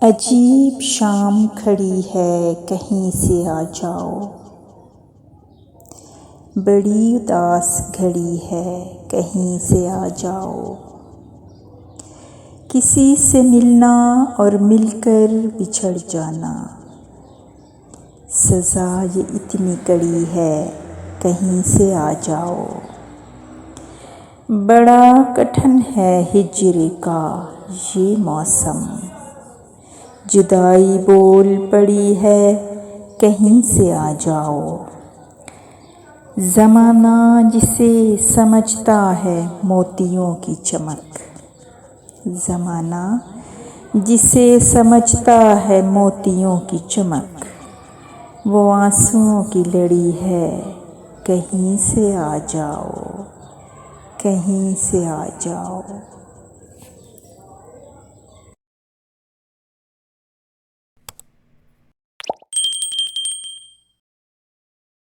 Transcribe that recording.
अजीब शाम खड़ी है, कहीं से आ जाओ। बड़ी उदास घड़ी है, कहीं से आ जाओ। किसी से मिलना और मिलकर बिछड़ जाना, सज़ा ये इतनी कड़ी है, कहीं से आ जाओ। बड़ा कठिन है हिज्र का ये मौसम, जुदाई बोल पड़ी है, कहीं से आ जाओ। ज़माना जिसे समझता है मोतियों की चमक, ज़माना जिसे समझता है मोतियों की चमक, वो आंसुओं की लड़ी है, कहीं से आ जाओ, कहीं से आ जाओ।